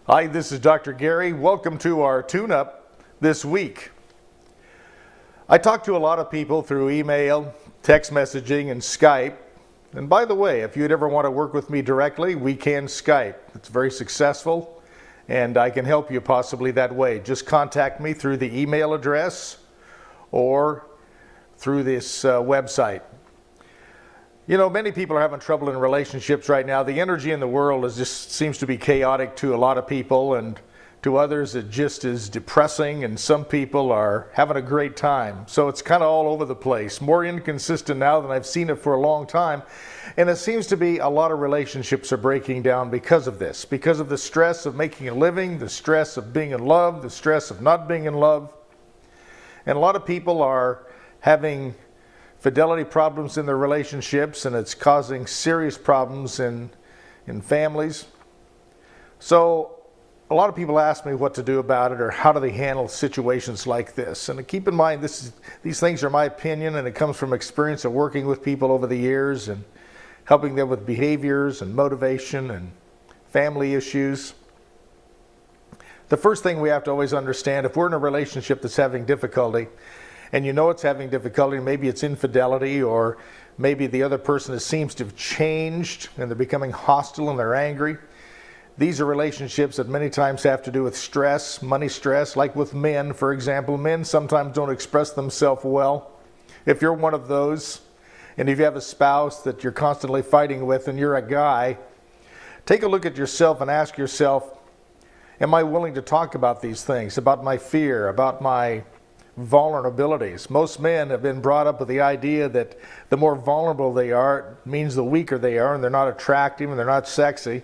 Hi, this is Dr. Gary. Welcome to our tune-up this week. I talk to a lot of people through email, text messaging, and Skype. And by the way, if you'd ever want to work with me directly, we can Skype. It's very successful, and I can help you possibly that way. Just contact me through the email address or through this website. You know, many people are having trouble in relationships right now. The energy in the world just seems to be chaotic to a lot of people, and to others it just is depressing, and some people are having a great time. So it's kind of all over the place. More inconsistent now than I've seen it for a long time. And it seems to be a lot of relationships are breaking down because of this, because of the stress of making a living, the stress of being in love, the stress of not being in love. And a lot of people are having fidelity problems in their relationships, and it's causing serious problems in families. So a lot of people ask me what to do about it, or how do they handle situations like this. And keep in mind, these things are my opinion, and it comes from experience of working with people over the years and helping them with behaviors and motivation and family issues. The first thing we have to always understand, if we're in a relationship that's having difficulty, and you know it's having difficulty, maybe it's infidelity, or maybe the other person seems to have changed and they're becoming hostile and they're angry. These are relationships that many times have to do with stress, money stress, like with men, for example. Men sometimes don't express themselves well. If you're one of those, and if you have a spouse that you're constantly fighting with and you're a guy, take a look at yourself and ask yourself, am I willing to talk about these things, about my fear, about my vulnerabilities? Most men have been brought up with the idea that the more vulnerable they are means the weaker they are, and they're not attractive and they're not sexy.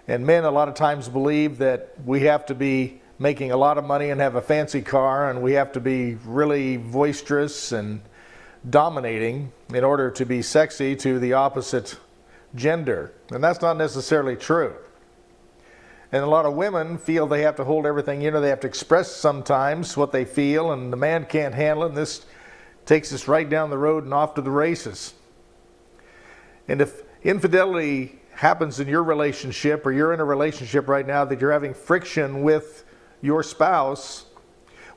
And men a lot of times believe that we have to be making a lot of money and have a fancy car, and we have to be really boisterous and dominating in order to be sexy to the opposite gender. And that's not necessarily true. And a lot of women feel they have to hold everything in, or they have to express sometimes what they feel, and the man can't handle it, and this takes us right down the road and off to the races. And if infidelity happens in your relationship, or you're in a relationship right now that you're having friction with your spouse,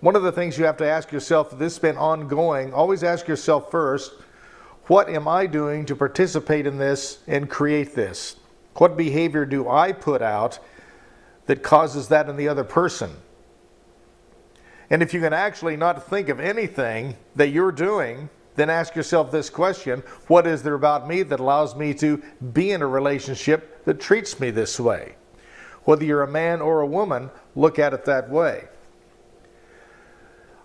one of the things you have to ask yourself, if this has been ongoing, always ask yourself first, what am I doing to participate in this and create this? What behavior do I put out that causes that in the other person? And if you can actually not think of anything that you're doing, then ask yourself this question: what is there about me that allows me to be in a relationship that treats me this way? Whether you're a man or a woman, look at it that way.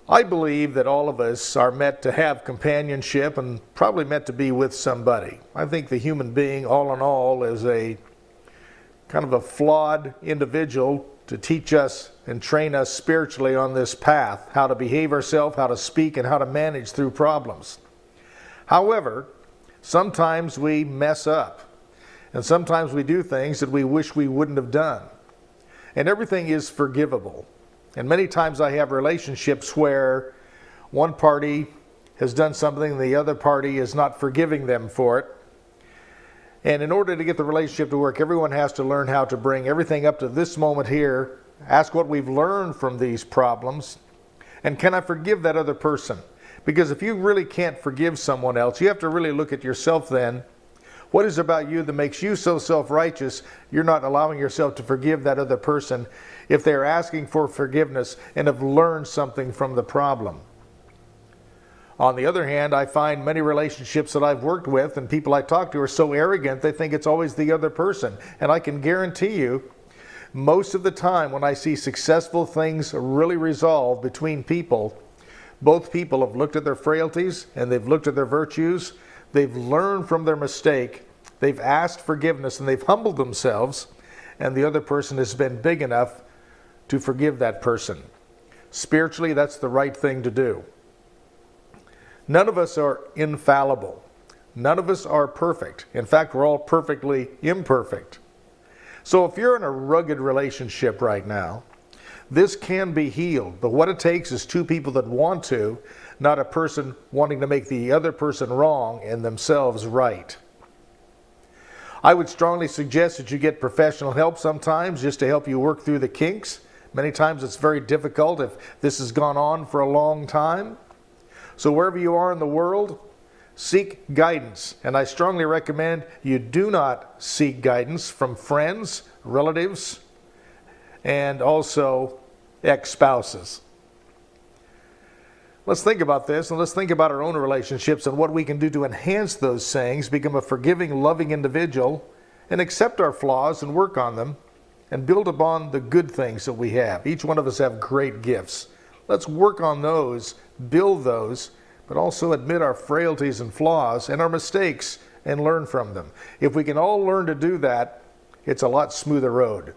I believe that all of us are meant to have companionship and probably meant to be with somebody. I think the human being, all in all, is a kind of a flawed individual to teach us and train us spiritually on this path, how to behave ourselves, how to speak, and how to manage through problems. However, sometimes we mess up, and sometimes we do things that we wish we wouldn't have done. And everything is forgivable. And many times I have relationships where one party has done something and the other party is not forgiving them for it. And in order to get the relationship to work, everyone has to learn how to bring everything up to this moment here, ask what we've learned from these problems, and can I forgive that other person? Because if you really can't forgive someone else, you have to really look at yourself then. What is it about you that makes you so self-righteous you're not allowing yourself to forgive that other person if they're asking for forgiveness and have learned something from the problem? On the other hand, I find many relationships that I've worked with and people I talk to are so arrogant they think it's always the other person. And I can guarantee you, most of the time when I see successful things really resolved between people, both people have looked at their frailties and they've looked at their virtues, they've learned from their mistake, they've asked forgiveness, and they've humbled themselves, and the other person has been big enough to forgive that person. Spiritually, that's the right thing to do. None of us are infallible. None of us are perfect. In fact, we're all perfectly imperfect. So if you're in a rugged relationship right now, this can be healed. But what it takes is two people that want to, not a person wanting to make the other person wrong and themselves right. I would strongly suggest that you get professional help sometimes just to help you work through the kinks. Many times it's very difficult if this has gone on for a long time. So wherever you are in the world, seek guidance. And I strongly recommend you do not seek guidance from friends, relatives, and also ex-spouses. Let's think about this, and let's think about our own relationships and what we can do to enhance those things, become a forgiving, loving individual, and accept our flaws and work on them, and build upon the good things that we have. Each one of us have great gifts. Let's work on those, build those, but also admit our frailties and flaws and our mistakes and learn from them. If we can all learn to do that, it's a lot smoother road.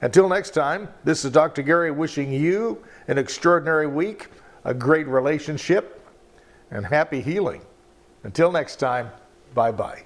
Until next time, this is Dr. Gary wishing you an extraordinary week, a great relationship, and happy healing. Until next time, bye-bye.